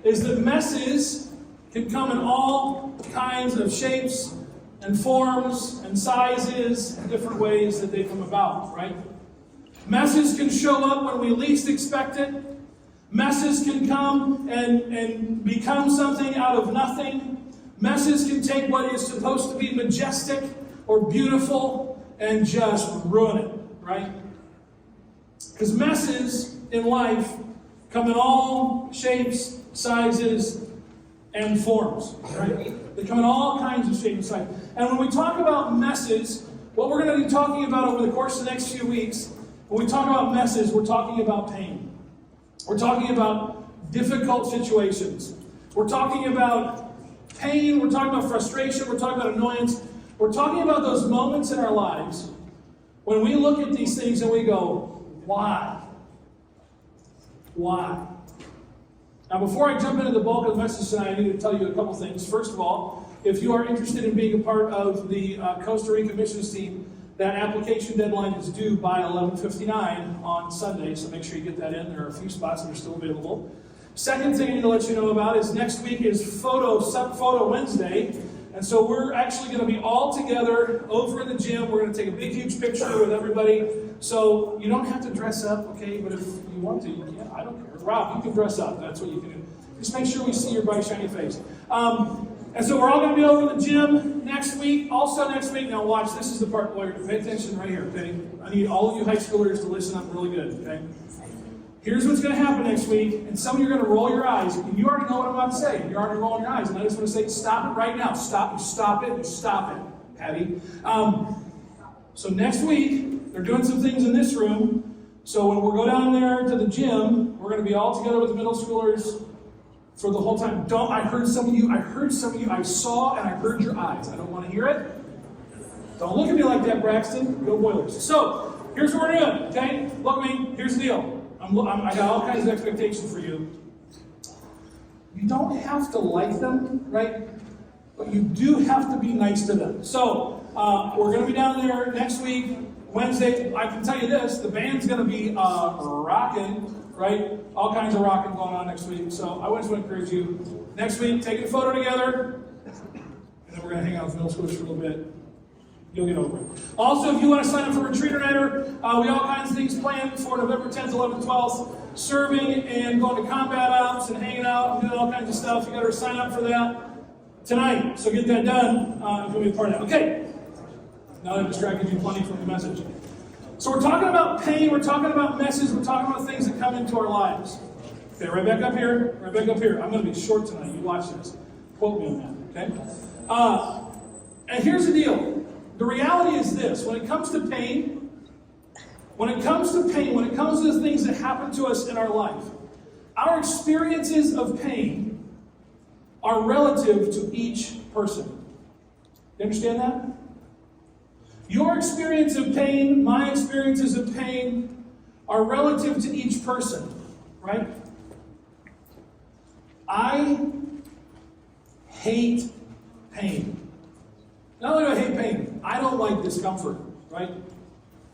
is that messes can come in all kinds of shapes and forms and sizes and different ways that they come about, right? Messes can show up when we least expect it. Messes can come and become something out of nothing. Messes can take what is supposed to be majestic or beautiful and just ruin it, right? Because messes in life come in all shapes, sizes, and forms, right? They come in all kinds of shapes and sizes. And when we talk about messes, what we're going to be talking about over the course of the next few weeks, when we talk about messes, we're talking about pain. We're talking about difficult situations. We're talking about pain. We're talking about frustration. We're talking about annoyance. We're talking about those moments in our lives when we look at these things and we go, why? Why? Now, before I jump into the bulk of the message tonight, I need to tell you a couple things. First of all, if you are interested in being a part of the Costa Rica missions team, that application deadline is due by 11:59 on Sunday, so make sure you get that in. There are a few spots that are still available. Second thing I need to let you know about is next week is Photo Wednesday, and so we're actually going to be all together over in the gym. We're going to take a big, huge picture with everybody. So you don't have to dress up, okay? But if you want to, you can. I don't care. Rob, you can dress up. That's what you can do. Just make sure we see your bright, shiny face. And so we're all going to be over in the gym next week. Also next week, now watch, this is the part where pay attention right here, okay? I need all of you high schoolers to listen up really good, okay? Here's what's going to happen next week, and some of you are going to roll your eyes, and you already know what I'm about to say. You're already rolling your eyes, and I just want to say, stop it right now. Stop it, Patty. So next week, they're doing some things in this room. So when we go down there to the gym, we're going to be all together with the middle schoolers for the whole time. I heard some of you, I saw and I heard your eyes. I don't want to hear it. Don't look at me like that, Braxton. Go Boilers. So, here's what we're doing, okay? Look at me. Here's the deal. I got all kinds of expectations for you. You don't have to like them, right? But you do have to be nice to them. So, we're going to be down there next week, Wednesday. I can tell you this, the band's going to be rocking, right? All kinds of rocking going on next week. So I just want to encourage you, next week, take a photo together, and then we're going to hang out with middle schoolers for a little bit. You'll get over it. Also, if you want to sign up for Retreater Nighter, we have all kinds of things planned for November 10th, 11th, 12th, serving and going to combat ops and hanging out and doing all kinds of stuff. You got to sign up for that tonight. So get that done if you'll be a part of that. Okay. Now that I've distracted you plenty from the message. So we're talking about pain, we're talking about messes, we're talking about things that come into our lives. Okay, right back up here, I'm going to be short tonight, you watch this. Quote me on that, okay? And here's the deal. The reality is this, when it comes to pain, when it comes to the things that happen to us in our life, our experiences of pain are relative to each person. You understand that? Your experience of pain, my experiences of pain, are relative to each person, right? I hate pain. Not only do I hate pain, I don't like discomfort, right?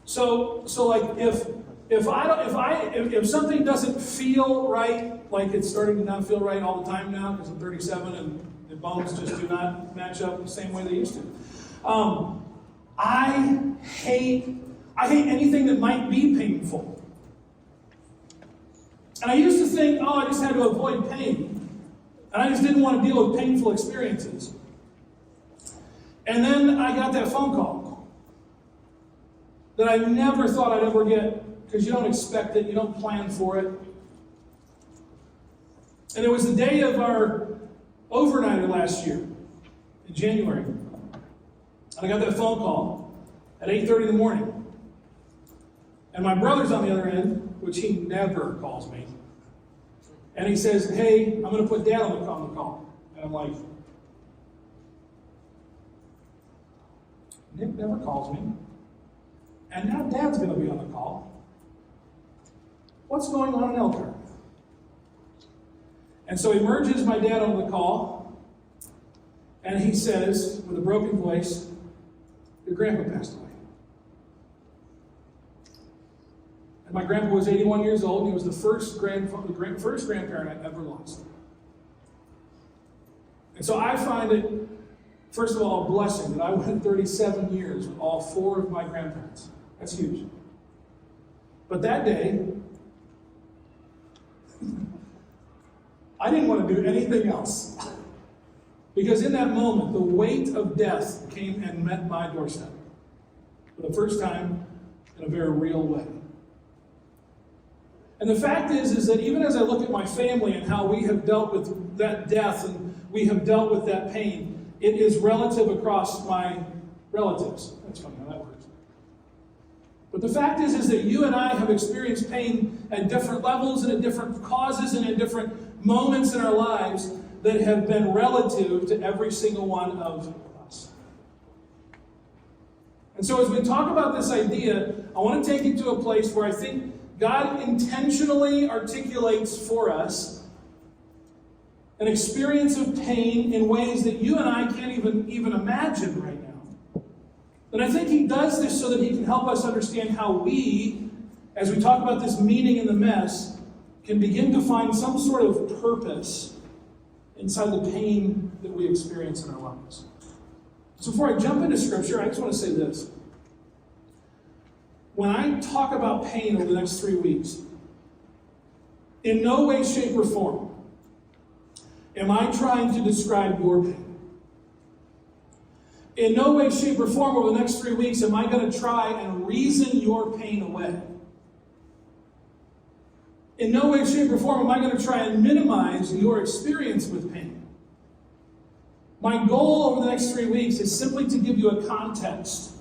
So like if something doesn't feel right, like it's starting to not feel right all the time now because I'm 37 and the bones just do not match up the same way they used to. I hate anything that might be painful. And I used to think, I just had to avoid pain. And I just didn't want to deal with painful experiences. And then I got that phone call that I never thought I'd ever get, because you don't expect it, you don't plan for it. And it was the day of our overnighter last year, in January. And I got that phone call at 8:30 in the morning. And my brother's on the other end, which he never calls me. And he says, hey, I'm going to put Dad on the call. And I'm like, Nick never calls me. And now Dad's going to be on the call. What's going on in Elkhart? And so he merges my dad on the call. And he says, with a broken voice, your grandpa passed away. And my grandpa was 81 years old, and he was the first grandparent I ever lost. And so I find it, first of all, a blessing that I went 37 years with all 4 of my grandparents. That's huge. But that day, I didn't want to do anything else. Because in that moment, the weight of death came and met my doorstep. For the first time, in a very real way. And the fact is that even as I look at my family and how we have dealt with that death and we have dealt with that pain, it is relative across my relatives. That's funny how that works. But the fact is that you and I have experienced pain at different levels and at different causes and at different moments in our lives that have been relative to every single one of us. And so as we talk about this idea, I want to take you to a place where I think God intentionally articulates for us an experience of pain in ways that you and I can't even imagine right now. And I think He does this so that He can help us understand how we, as we talk about this meaning in the mess, can begin to find some sort of purpose inside the pain that we experience in our lives. So before I jump into Scripture, I just want to say this. When I talk about pain over the next 3 weeks, in no way, shape, or form am I trying to describe your pain. In no way, shape, or form over the next 3 weeks am I going to try and reason your pain away. In no way, shape, or form am I going to try and minimize your experience with pain. My goal over the next 3 weeks is simply to give you a context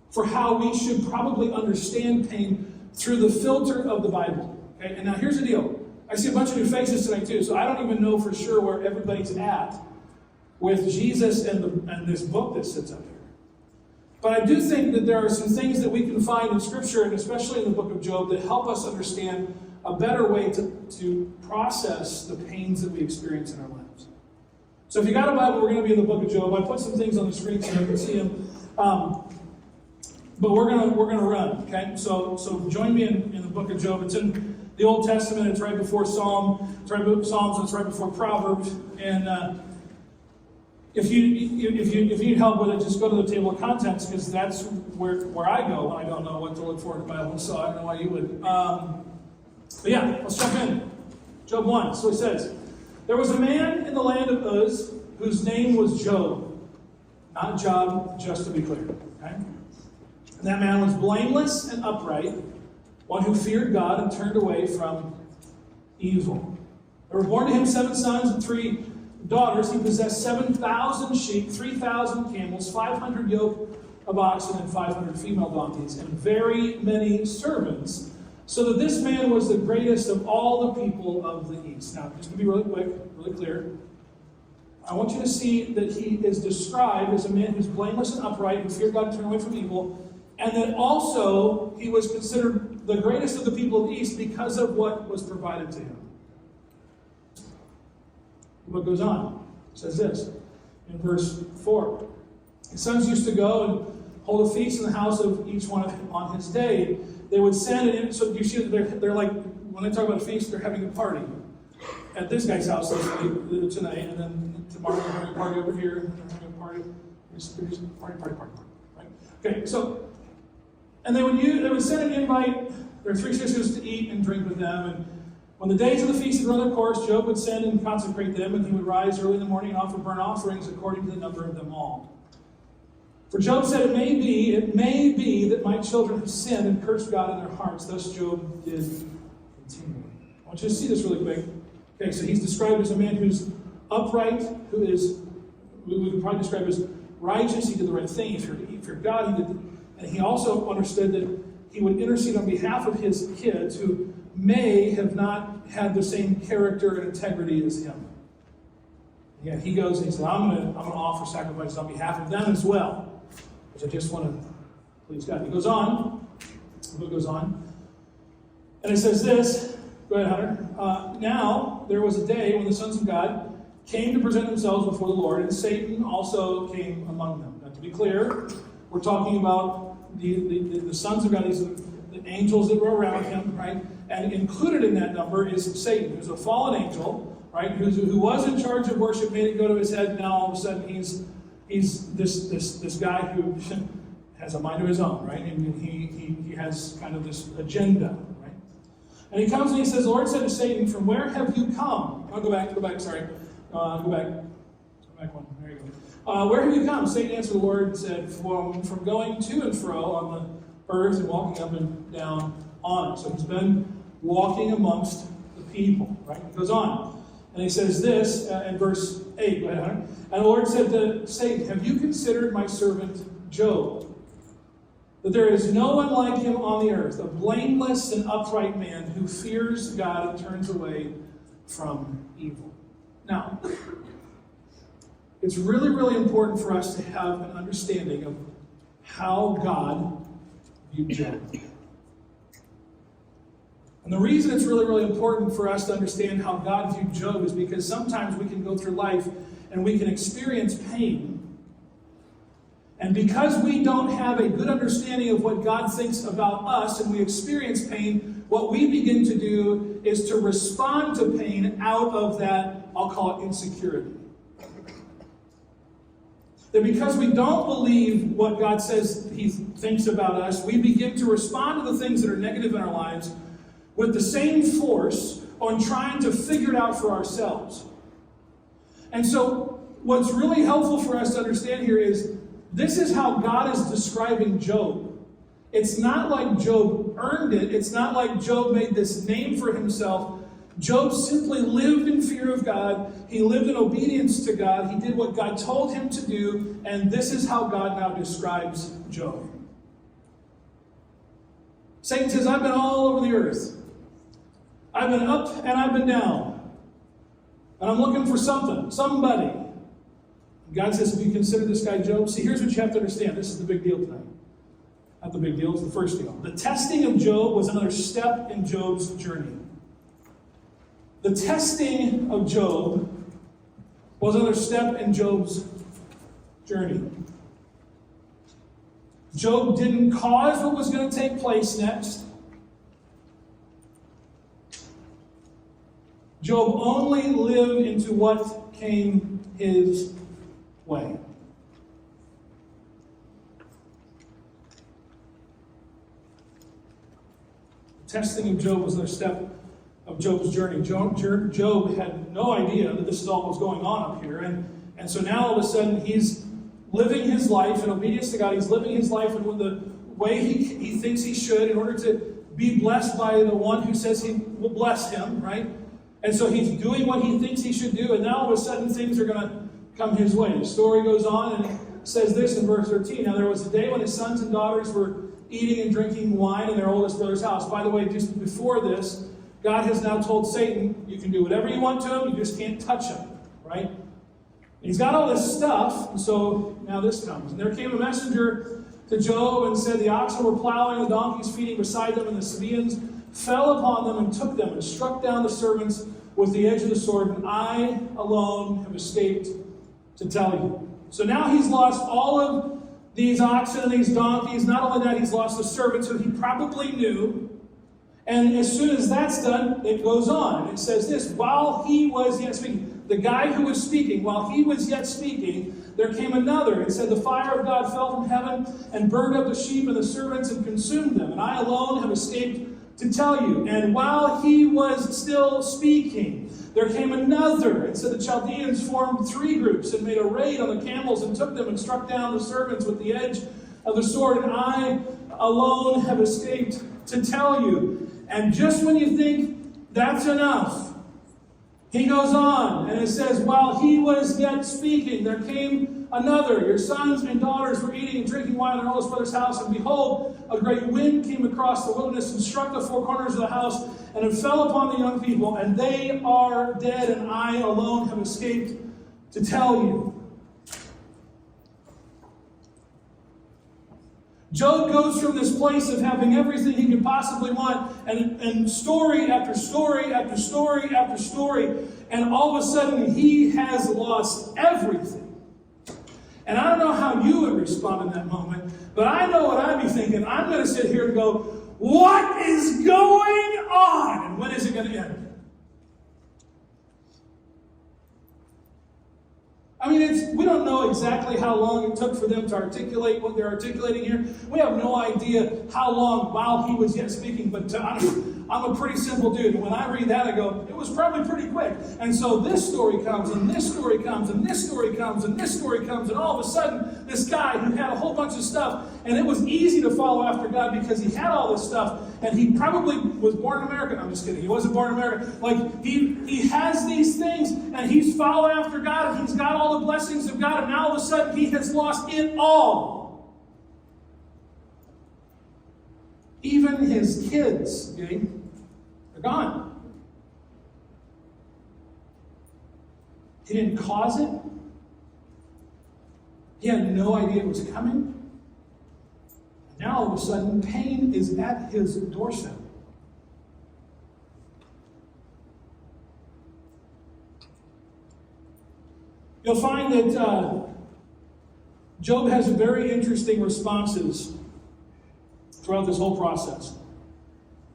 for how we should probably understand pain through the filter of the Bible. Okay? And now here's the deal. I see a bunch of new faces tonight too, so I don't even know for sure where everybody's at with Jesus and this book that sits up here. But I do think that there are some things that we can find in Scripture, and especially in the book of Job, that help us understand a better way to process the pains that we experience in our lives. So if you got a Bible, we're going to be in the book of Job. I put some things on the screen so you can see them. But we're gonna run, okay? So join me in the book of Job. It's in the Old Testament. It's right before Psalms. And it's right before Proverbs. And if you need help with it, just go to the table of contents, because that's where I go when I don't know what to look for in the Bible. So I don't know why you would. But yeah, let's jump in. Job 1. So it says, there was a man in the land of Uz whose name was Job. Not Job, just to be clear. Okay? And that man was blameless and upright, one who feared God and turned away from evil. There were born to him 7 sons and 3 daughters. He possessed 7,000 sheep, 3,000 camels, 500 yoke of oxen, and 500 female donkeys, and very many servants, so that this man was the greatest of all the people of the East. Now, just to be really quick, really clear, I want you to see that he is described as a man who's blameless and upright, who feared God and turned away from evil, and that also he was considered the greatest of the people of the East because of what was provided to him. What goes on? It says this in verse 4. His sons used to go and hold a feast in the house of each one on his day. They would send it in. So you see, they're like, when they talk about a feast, they're having a party at this guy's house tonight, and then tomorrow they're having a party over here, and they're having a party. There's party, right? Okay, so. And they would send an invite their 3 sisters to eat and drink with them. And when the days of the feast had run their course, Job would send and consecrate them, and he would rise early in the morning and offer burnt offerings according to the number of them all. For Job said, it may be that my children have sinned and cursed God in their hearts. Thus Job did continually. I want you to see this really quick. Okay, so he's described as a man who's upright, who is, we would probably describe as righteous. He did the right thing. He feared God. And he also understood that he would intercede on behalf of his kids who may have not had the same character and integrity as him. Yeah, he goes and he said, I'm going to offer sacrifices on behalf of them as well, which I just want to please God. He goes on. The book goes on. And it says this. Go ahead, Hunter. Now, there was a day when the sons of God came to present themselves before the Lord, and Satan also came among them. Now, to be clear, we're talking about the sons of God, the angels that were around him, right? And included in that number is Satan, who's a fallen angel, right? Who was in charge of worship, made it go to his head, and now all of a sudden he's this guy who has a mind of his own, right? And he has kind of this agenda, right? And he comes and he says, the Lord said to Satan, from where have you come? I'll go back, sorry. Go back one. There you go. Where have you come? Satan answered the Lord and said, from going to and fro on the earth and walking up and down on it. So he's been walking amongst the people, right? He goes on. And he says this in verse 8. Go ahead, Hunter. And the Lord said to Satan, have you considered my servant Job? That there is no one like him on the earth, a blameless and upright man who fears God and turns away from evil. Now, it's really, really important for us to have an understanding of how God viewed Job. And the reason it's really, really important for us to understand how God viewed Job is because sometimes we can go through life and we can experience pain. And because we don't have a good understanding of what God thinks about us and we experience pain, what we begin to do is to respond to pain out of that, I'll call it insecurity. That because we don't believe what God says He thinks about us, we begin to respond to the things that are negative in our lives with the same force on trying to figure it out for ourselves. And so what's really helpful for us to understand here is this is how God is describing Job. It's not like Job earned it. It's not like Job made this name for himself. Job simply lived in fear of God. He lived in obedience to God. He did what God told him to do. And this is how God now describes Job. Satan says, I've been all over the earth. I've been up and I've been down. And I'm looking for something, somebody. God says, have you considered this guy Job? See, here's what you have to understand. This is the big deal tonight. Not the big deal, it's the first deal. The testing of Job was another step in Job's journey. The testing of Job was another step in Job's journey. Job didn't cause what was going to take place next. Job only lived into what came his way. The testing of Job was another step of Job's journey. Job had no idea that this is all was going on up here. And so now all of a sudden he's living his life in obedience to God. He's living his life in the way he thinks he should in order to be blessed by the one who says he will bless him, right? And so he's doing what he thinks he should do, and now all of a sudden things are going to come his way. The story goes on, and it says this in verse 13. Now there was a day when his sons and daughters were eating and drinking wine in their oldest brother's house. By the way, just before this, God has now told Satan, you can do whatever you want to him, you just can't touch him, right? He's got all this stuff, and so now this comes. And there came a messenger to Job and said, the oxen were plowing, the donkeys feeding beside them, and the Sabaeans fell upon them and took them and struck down the servants with the edge of the sword, and I alone have escaped to tell you. So now he's lost all of these oxen and these donkeys. Not only that, he's lost the servants who he probably knew. And as soon as that's done, it goes on. And it says this, while he was yet speaking, the guy who was speaking, while he was yet speaking, there came another. It said, the fire of God fell from heaven and burned up the sheep and the servants and consumed them. And I alone have escaped to tell you. And while he was still speaking, there came another. It said the Chaldeans formed 3 groups and made a raid on the camels and took them and struck down the servants with the edge of the sword. And I alone have escaped to tell you. And just when you think that's enough, he goes on, and it says, while he was yet speaking, there came another. Your sons and daughters were eating and drinking wine in their oldest brother's house, and behold, a great wind came across the wilderness and struck the 4 corners of the house, and it fell upon the young people, and they are dead, and I alone have escaped to tell you. Job goes from this place of having everything he could possibly want, and story after story after story after story, and all of a sudden he has lost everything. And I don't know how you would respond in that moment, but I know what I'd be thinking. I'm going to sit here and go, what is going on? And when is it going to end? I mean, we don't know exactly how long it took for them to articulate what they're articulating here. We have no idea how long while he was yet speaking, but I'm a pretty simple dude. And when I read that, I go, it was probably pretty quick. And so this story comes, and this story comes, and this story comes, and this story comes, and all of a sudden, this guy who had a whole bunch of stuff, and it was easy to follow after God because he had all this stuff, and he probably was born in America. I'm just kidding. He wasn't born in America. Like, he has these things, and he's followed after God, and he's got all the blessings of God, and now all of a sudden, he has lost it all. Even his kids, okay, they're gone. He didn't cause it. He had no idea it was coming. Now all of a sudden, pain is at his doorstep. You'll find that Job has very interesting responses throughout this whole process.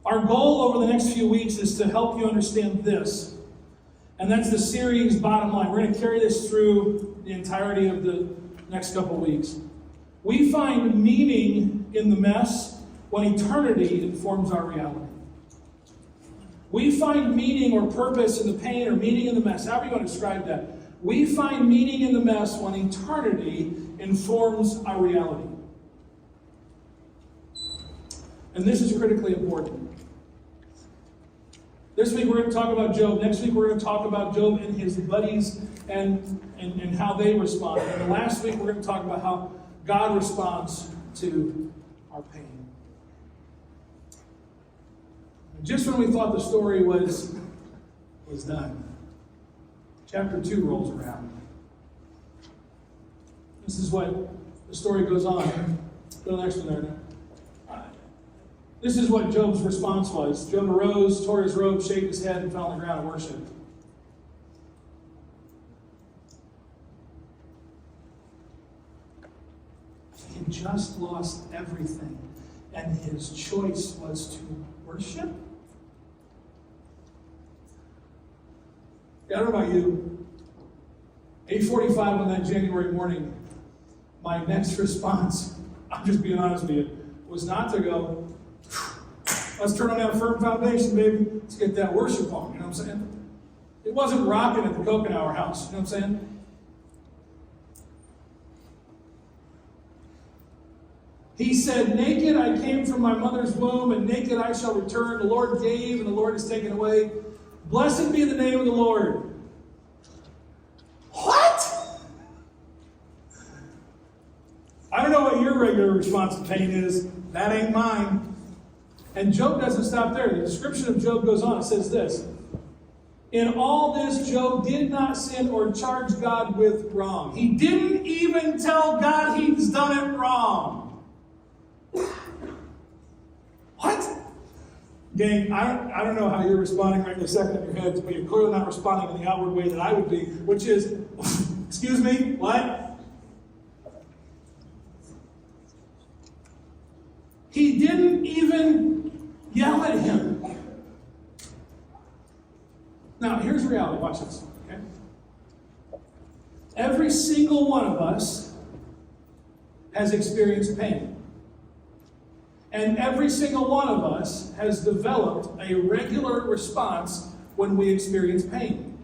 Our goal over the next few weeks is to help you understand this. And that's the series bottom line. We're going to carry this through the entirety of the next couple weeks. We find meaning in the mess when eternity informs our reality. We find meaning or purpose in the pain or meaning in the mess. However you want to describe that. We find meaning in the mess when eternity informs our reality. And this is critically important. This week we're going to talk about Job. Next week we're going to talk about Job and his buddies and how they respond. And last week we're going to talk about how God responds to our pain. Just when we thought the story was done, chapter 2 rolls around. This is what the story goes on. Go to the next one there now. This is what Job's response was. Job arose, tore his robe, shaved his head, and fell on the ground and worshipped. He had just lost everything, and his choice was to worship? I don't know about you. 8:45 on that January morning, my next response, I'm just being honest with you, was not to go, let's turn on that firm foundation, baby. Let's get that worship on. You know what I'm saying? It wasn't rocking at the Coconut Hour house. You know what I'm saying? He said, naked I came from my mother's womb, and naked I shall return. The Lord gave, and the Lord has taken away. Blessed be the name of the Lord. What? I don't know what your regular response to pain is. That ain't mine. And Job doesn't stop there. The description of Job goes on. It says this. In all this, Job did not sin or charge God with wrong. He didn't even tell God he's done it wrong. What? Gang, I don't know how you're responding right in a second in your heads, but you're clearly not responding in the outward way that I would be, which is, excuse me, what? He didn't even yell at him. Now, here's reality. Watch this, okay? Every single one of us has experienced pain. And every single one of us has developed a regular response when we experience pain.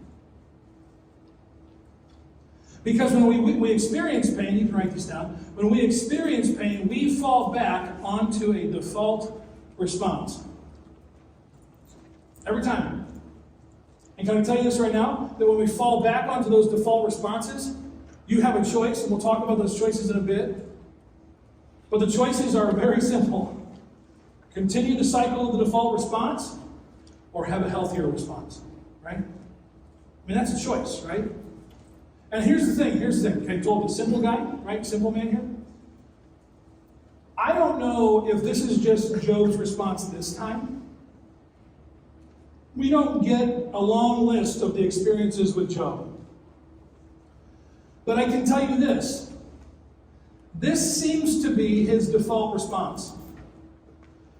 Because when we experience pain, you can write this down, when we experience pain, we fall back onto a default response. Every time. And can I tell you this right now? That when we fall back onto those default responses, you have a choice, and we'll talk about those choices in a bit. But the choices are very simple. Continue the cycle of the default response, or have a healthier response, right? I mean, that's a choice, right? And here's the thing, okay, I told the simple guy, right? Simple man here. I don't know if this is just Job's response this time. We don't get a long list of the experiences with Job. But I can tell you this. This seems to be his default response.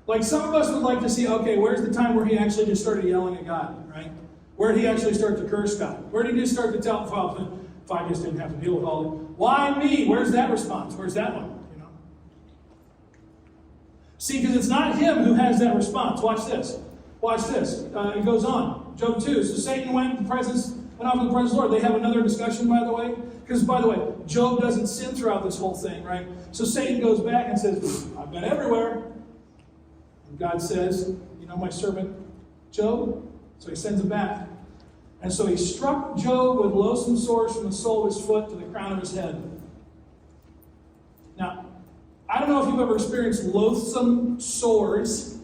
Like some of us would like to see, okay, where's the time where he actually just started yelling at God, right? Where did he actually start to curse God? Where did he just start to if I just didn't have to deal with all of it. Why me? Where's that response? Where's that one? See, because it's not him who has that response. Watch this. Watch this. It goes on. Job 2. So Satan went off in the presence of the Lord. They have another discussion, by the way. Because, by the way, Job doesn't sin throughout this whole thing, right? So Satan goes back and says, I've been everywhere. And God says, you know my servant Job? So he sends him back. And so he struck Job with loathsome sores from the sole of his foot to the crown of his head. Now, I don't know if you've ever experienced loathsome sores.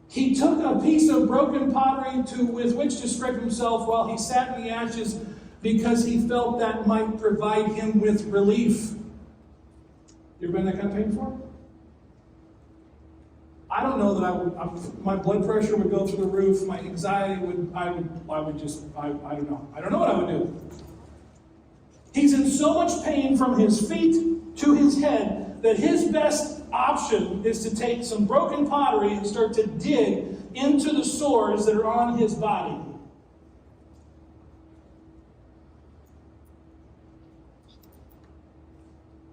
He took a piece of broken pottery with which to scrape himself while he sat in the ashes because he felt that might provide him with relief. You ever been in that kind of pain before? I don't know that my blood pressure would go through the roof, my anxiety I don't know. I don't know what I would do. He's in so much pain from his feet to his head that his best option is to take some broken pottery and start to dig into the sores that are on his body.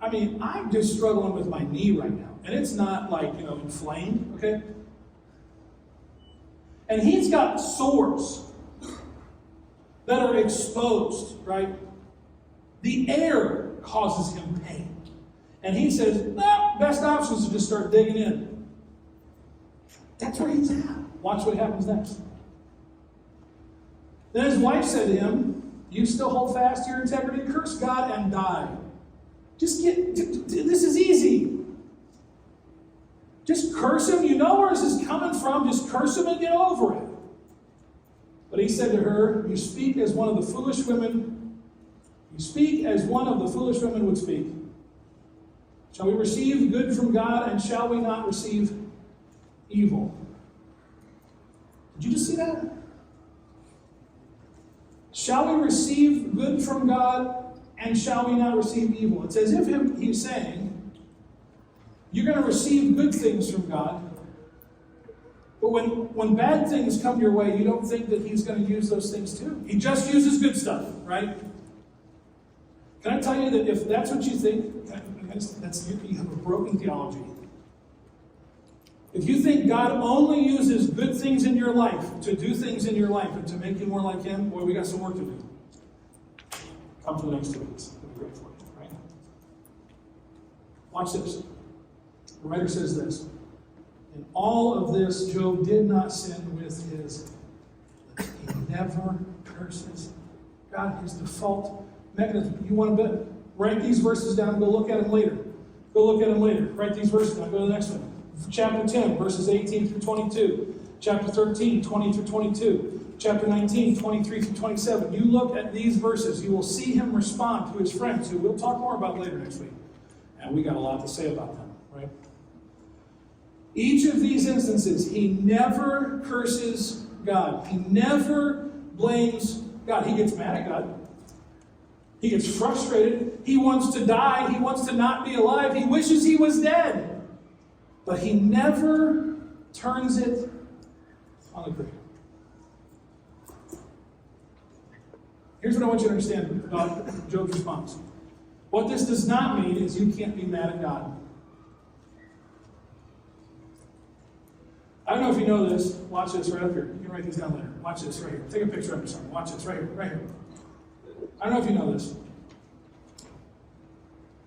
I mean, I'm just struggling with my knee right now. And it's not like, inflamed, okay? And he's got sores that are exposed, right? The air causes him pain. And he says, best option is to just start digging in. That's where he's at. Watch what happens next. Then his wife said to him, you still hold fast to your integrity? Curse God and die. This is easy. Just curse him. You know where this is coming from. Just curse him and get over it. But he said to her, you speak as one of the foolish women would speak. Shall we receive good from God, and shall we not receive evil? Did you just see that? Shall we receive good from God, and shall we not receive evil? It's as if he's saying, you're going to receive good things from God, but when bad things come your way, you don't think that he's going to use those things too. He just uses good stuff, right? Can I tell you that if that's what you think, you have a broken theology. If you think God only uses good things in your life to do things in your life and to make you more like him, boy, we got some work to do. Come to the next 2 weeks. It'll be great for you, right? Watch this. The writer says this. In all of this, Job did not sin with his lips. He never curses God. His default mechanism. You want to write these verses down and go look at them later. Write these verses down. Go to the next one. Chapter 10, verses 18 through 22. Chapter 13, 20 through 22. Chapter 19, 23 through 27. You look at these verses, you will see him respond to his friends, who we'll talk more about later next week. And we got a lot to say about them, right? Each of these instances, he never curses God. He never blames God. He gets mad at God. He gets frustrated. He wants to die. He wants to not be alive. He wishes he was dead. But he never turns it on the grave. Here's what I want you to understand about Job's response. What this does not mean is you can't be mad at God. I don't know if you know this. Watch this right up here. You can write these down later. Watch this right here. Take a picture of yourself. Watch this right here. Right here. I don't know if you know this.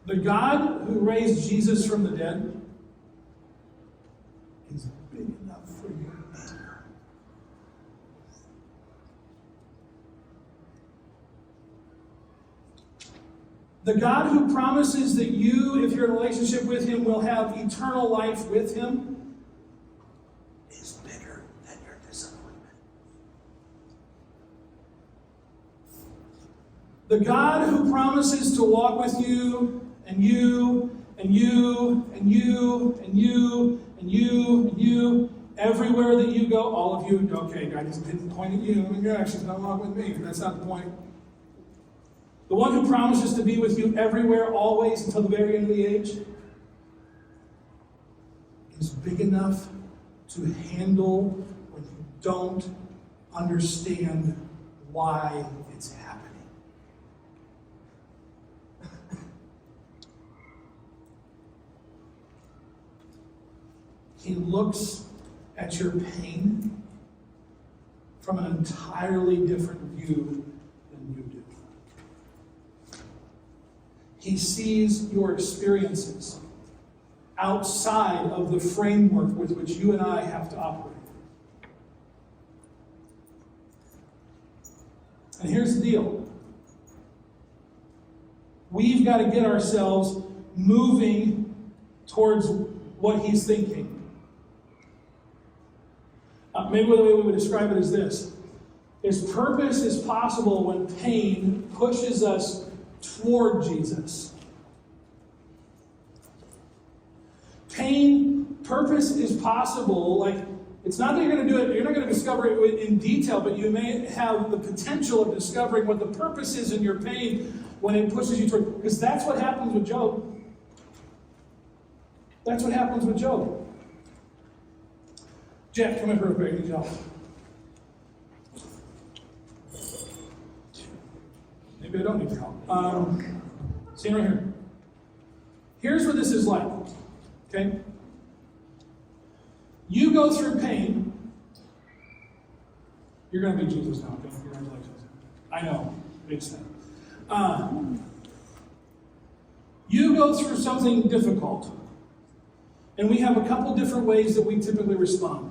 The God who raised Jesus from the dead is big enough for you. The God who promises that you, if you're in a relationship with him, will have eternal life with him is bigger than your disappointment. The God who promises to walk with you, and you, and you, and you, and you, and you, and you, everywhere that you go, all of you, okay, God didn't point at you, you're actually not walking with me. That's not the point. The one who promises to be with you everywhere, always, until the very end of the age, is big enough to handle when you don't understand why it's happening. He looks at your pain from an entirely different view than you do. He sees your experiences outside of the framework with which you and I have to operate. And here's the deal. We've got to get ourselves moving towards what he's thinking. Maybe the way we would describe it is this. His purpose is possible when pain pushes us toward Jesus. Purpose is possible, like, it's not that you're going to do it, you're not going to discover it in detail, but you may have the potential of discovering what the purpose is in your pain when it pushes you toward, because that's what happens with Job. That's what happens with Job. Jack, come in for a quick. Good job. Maybe I don't need your help. See right here. Here's what this is like. Okay? You go through pain. You're going to be Jesus now. Okay? Congratulations. I know. Big step. You go through something difficult. And we have a couple different ways that we typically respond.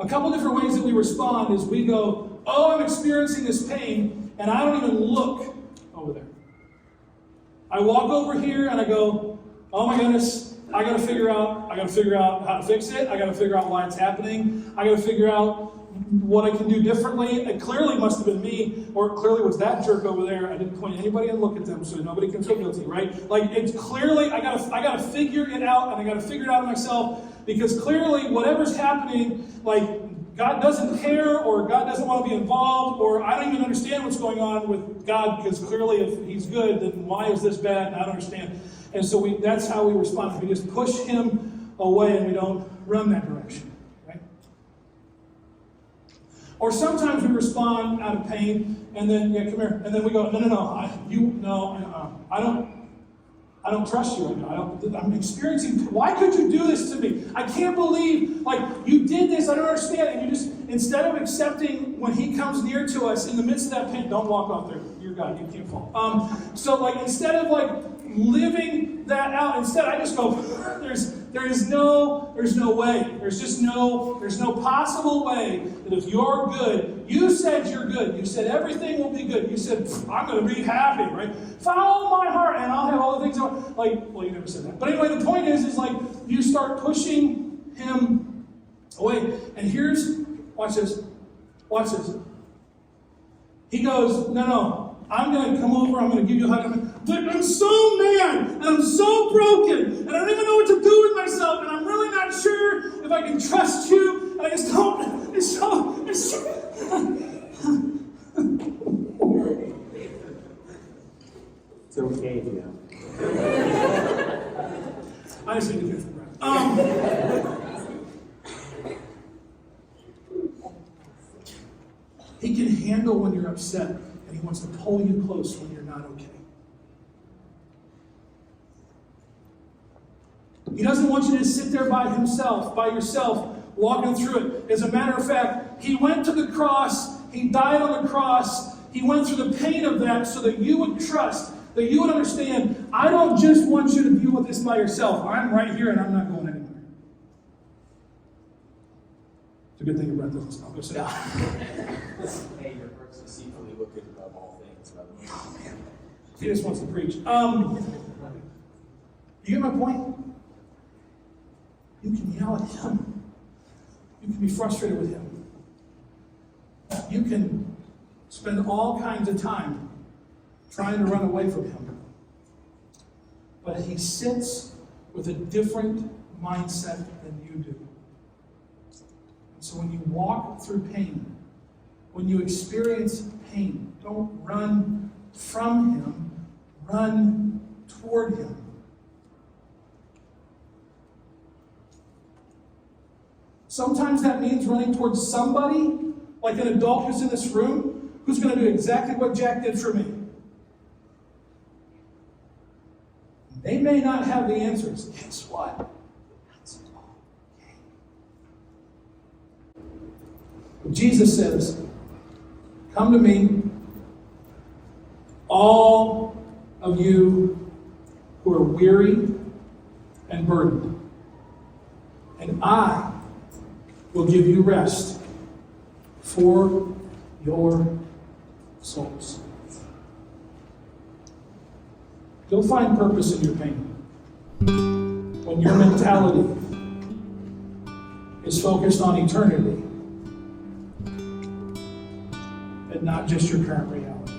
A couple different ways that we respond is we go, oh, I'm experiencing this pain, and I don't even look over there. I walk over here and I go, oh my goodness, I gotta figure out how to fix it. I gotta figure out why it's happening. I gotta figure out what I can do differently. It clearly must have been me, or it clearly was that jerk over there. I didn't point anybody and look at them, so nobody can feel guilty, right? Like, it's clearly, I gotta figure it out, and I gotta figure it out myself, because clearly whatever's happening, like, God doesn't care, or God doesn't want to be involved, or I don't even understand what's going on with God, because clearly if he's good, then why is this bad? And I don't understand. And so that's how we respond. We just push him away and we don't run that direction. Right? Or sometimes we respond out of pain, and then, yeah, come here, and then we go, I don't trust you right now. I'm experiencing, why could you do this to me? I can't believe, like, you did this, I don't understand. And you just, instead of accepting when he comes near to us in the midst of that pain, don't walk off there. You're God, you can't fall. So, like, instead of, like, living that out, instead I just go, there's no way. There's no possible way that if you're good, you said you're good. You said everything will be good. You said, I'm going to be happy, right? Follow my heart and I'll have all the things. Like, well, you never said that. But anyway, the point is like, you start pushing him away. And watch this. He goes, no. I'm going to come over, I'm going to give you a hug. But I'm so mad, and I'm so broken, and I don't even know what to do with myself, and I'm really not sure if I can trust you, and I just don't. It's so. It's okay, yeah. I just need to get some breath. He can handle when you're upset. And he wants to pull you close when you're not okay. He doesn't want you to sit there by yourself, walking through it. As a matter of fact, he went to the cross, he died on the cross, he went through the pain of that so that you would trust, that you would understand, I don't just want you to deal with this by yourself. I'm right here and I'm not going anywhere. It's a good thing your breath doesn't stop. Go sit down. Hey, your heart's deceitfully wicked above all things, by the way. Oh, man. He just wants to preach. You get my point? You can yell at him. You can be frustrated with him. You can spend all kinds of time trying to run away from him. But he sits with a different mindset than you do. And so when you walk through pain, when you experience pain, don't run from him, run toward him. Sometimes that means running towards somebody like an adult who's in this room, who's going to do exactly what Jack did for me. They may not have the answers. Guess what? That's okay. But Jesus says, come to me, all of you who are weary and burdened, and I will give you rest for your souls. You'll find purpose in your pain when your mentality is focused on eternity and not just your current reality.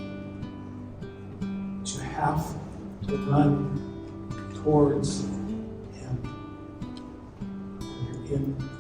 But you have to run towards Him when you're in